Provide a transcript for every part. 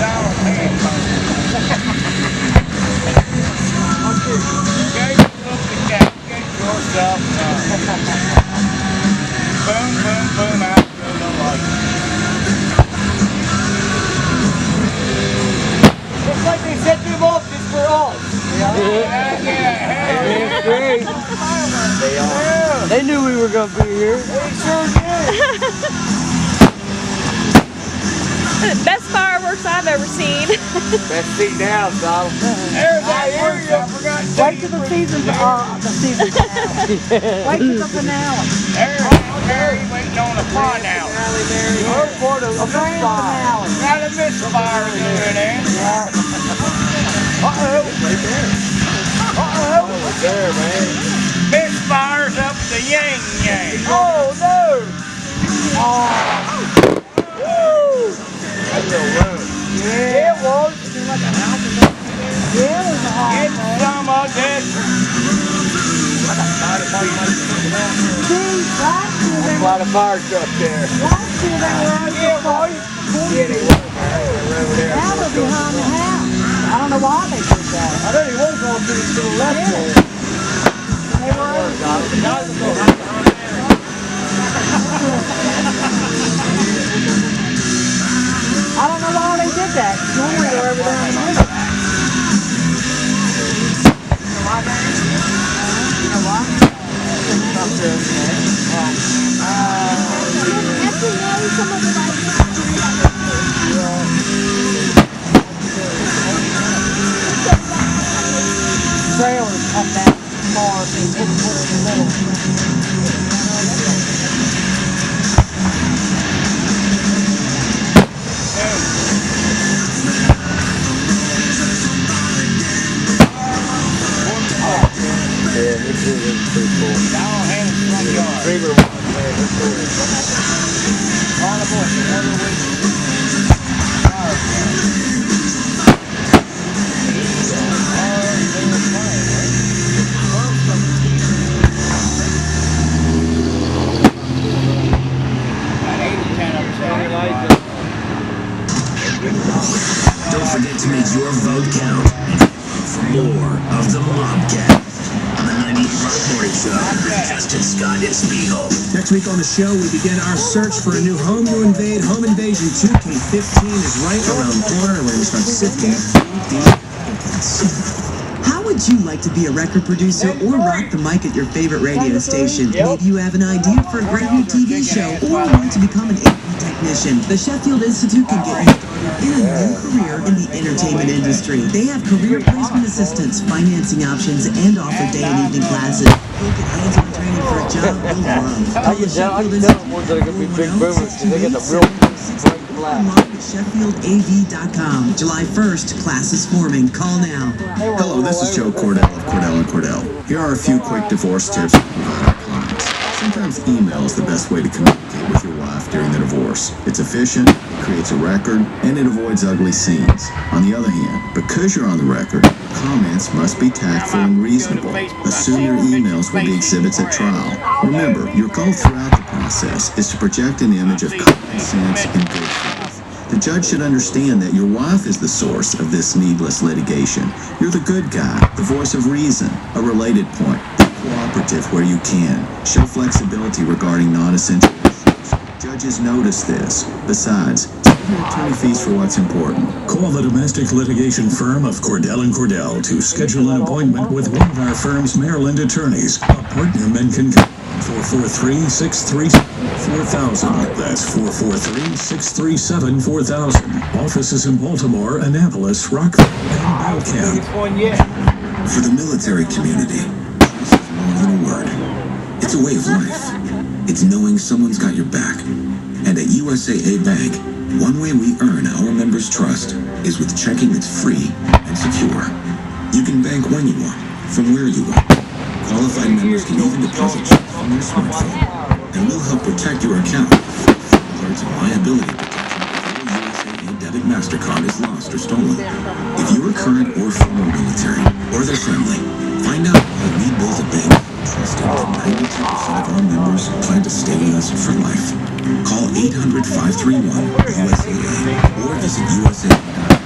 Boom, boom, boom, out through the light. Looks like they set them off just for us. Yeah. Great. They knew we were going to be here. They sure did. Best fireworks I've ever seen. Best seat down, Donald. There's that area. I forgot to Wait till the season finale. Wait till the finale. There's Mary waiting on a pond now. We're part of A grand finale. Got a misfire doing there. Uh-oh. Right there. Uh-oh. Right there, man. Misfires up the yang yang. Oh, no. Oh. Woo. That's a room. Yeah, it was. It like a house or something. Yeah, it was a house. Get some of this. See, last year There's a lot of fire truck there. they were on the boy. Yeah, they were. Over there. Now they're behind the house. I don't know why they did that. I know he was going to the left there. They were over. I don't know why they did that. Normally they're over there in the middle. You know why? Actually, no, some of the trailers come down far, so you couldn't put it in the middle. Yeah, this is pretty cool. Down hand in the front yard. Favorite one, man. This is Carnival Don't forget to make your vote count for more of the Mobcast on the 98 Morning Show with Justin Scott and Spiegel. Next week on the show, we begin our search for a new home to invade. Home Invasion 2K15 is right around the corner, and we're going to start sifting through the applicants. How would you like to be a record producer or rock the mic at your favorite radio station? Maybe you have an idea for a great new TV show or want to become an AV technician. The Sheffield Institute can get you started in a new career in the entertainment industry. They have career placement assistance, financing options, and offer day and evening classes. You'll get hands-on training for a job you'll love. Call the Sheffield Institute. Online at SheffieldAV.com. July 1st, class is forming. Call now. Hello, this is Joe Cordell of Cordell & Cordell. Here are a few quick divorce tips we provide our clients. Sometimes email is the best way to communicate with your wife during the divorce. It's efficient, it creates a record, and it avoids ugly scenes. On the other hand, because you're on the record, comments must be tactful and reasonable. Assume your emails will be exhibits at trial. Remember, your goal throughout the process is to project an image of common sense and good faith. The judge should understand that your wife is the source of this needless litigation. You're the good guy, the voice of reason. A related point. Cooperative where you can. Show flexibility regarding non-essential issues. Judges notice this. Besides, take your attorney fees for what's important. Call the domestic litigation firm of Cordell & Cordell to schedule an appointment with one of our firm's Maryland attorneys. A partner men can call 443-637-4000. That's 443-637-4000. Offices in Baltimore, Annapolis, Rockville, and Belcamp. For the military community, this is more than a word. It's a way of life. It's knowing someone's got your back. And at USAA Bank, one way we earn our members' trust is with checking that's free and secure. You can bank when you want, from where you want. Qualified members can even deposit checks from their smartphone. And we'll help protect your account. Alerts and liability protection before USAA debit MasterCard is lost or stolen. If you're a current or former military or their family, find out how we built a bank trusted that 92% of our members plan to stay with us for life. Call 800-531-USAA or visit USA.com.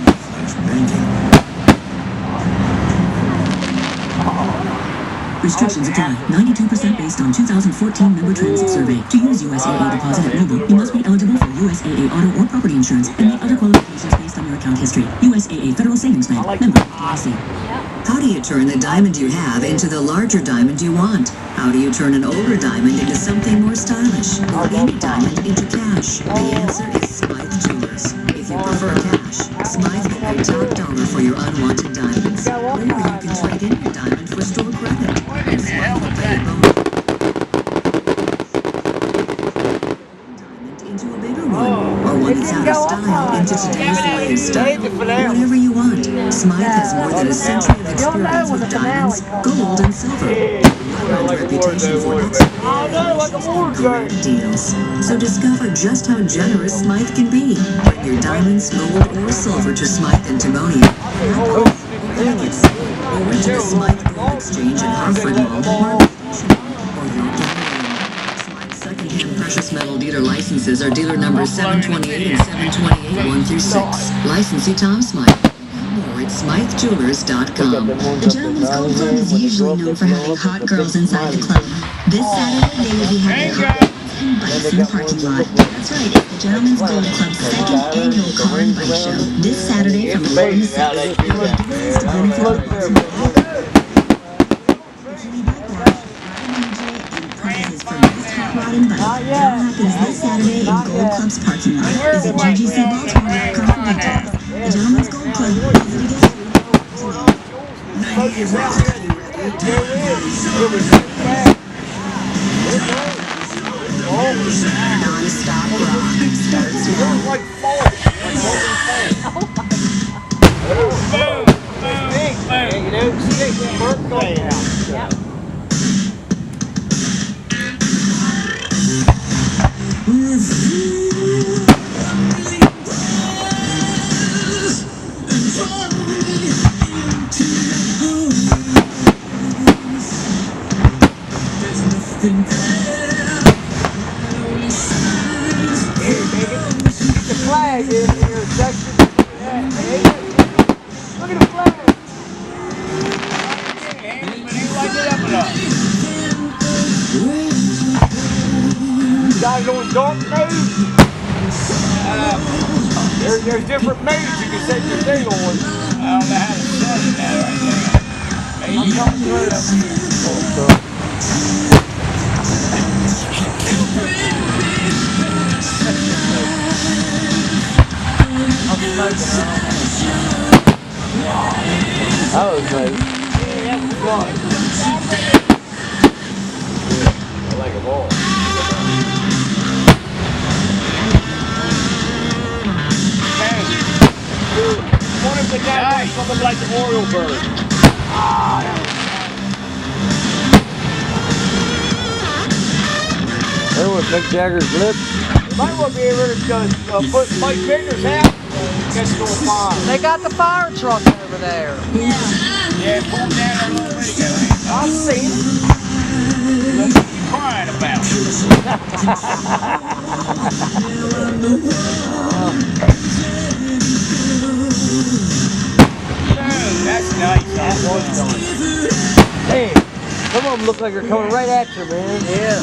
Restrictions apply. 92% based on 2014 member transit survey. To use USAA deposit at mobile, you must be eligible for USAA auto or property insurance and meet other qualifications based on your account history. USAA Federal Savings Bank. Member FDIC. How do you turn the diamond you have into the larger diamond you want? How do you turn an older diamond into something more stylish? Or any diamond into cash? The answer is Smythe Jewelers. If you prefer cash, Smythe will pay top dollar for your unwanted diamonds. Or you can trade in your diamond for store credit. And Smythe will pay a bonus diamond into a bigger one. Or one that's out of style into today's latest style. Whatever you want. Smythe has more than a century of experience with diamonds, gold, and silver. And a reputation for excellent great deals. So discover just how generous Smythe can be. Bring your diamonds, gold, or silver to Smythe and Timonium. Or to the Smythe Gold Exchange in Hartford Mall. Smythe secondhand precious metal dealer licenses are dealer numbers 728 and 728 1 through 6. Licensee Tom Smythe. More at SmytheJewelers.com. The Gentleman's Gold Club is usually known for having hot girls inside the club. This Saturday, they will be having hot girls and bikes in the parking lot. That's right, it's the Gentleman's Gold Club's second annual car and bike show. This Saturday from 11 to 6. There will be deals to benefit the prizes for best hot rod and bike. It all happens this Saturday in Gold Club's parking lot. Visit GGCBaltimore.com for details. The Gentleman's Gold Club is easy to get non-stop rock starts now. The flag in here, section. Look at the flag. You guys on dark mode? There's different modes you can set your thing on. I don't know how to set it now right there. Maybe come through. That was nice. Yeah, that was fun. I like a ball. One of the guys something like the Oriole bird. There was Mick Jagger's lips. You might want to be able to put Mike Fingers out and catch it on fire. They got the fire truck over there. Yeah, pull down there a little bit ago. I've seen it. What are you crying about? That's nice. Hey, some of them look like they're coming right at you, man. Yeah.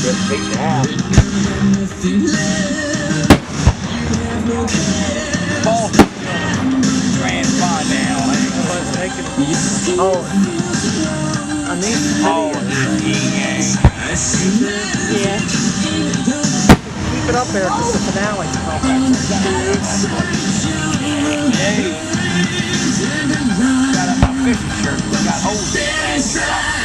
Just take the house. Ball. Grand far now. Oh. I need Yeah. keep it up there because the finale. Hey. Got up my fishing shirt. Got holes in it.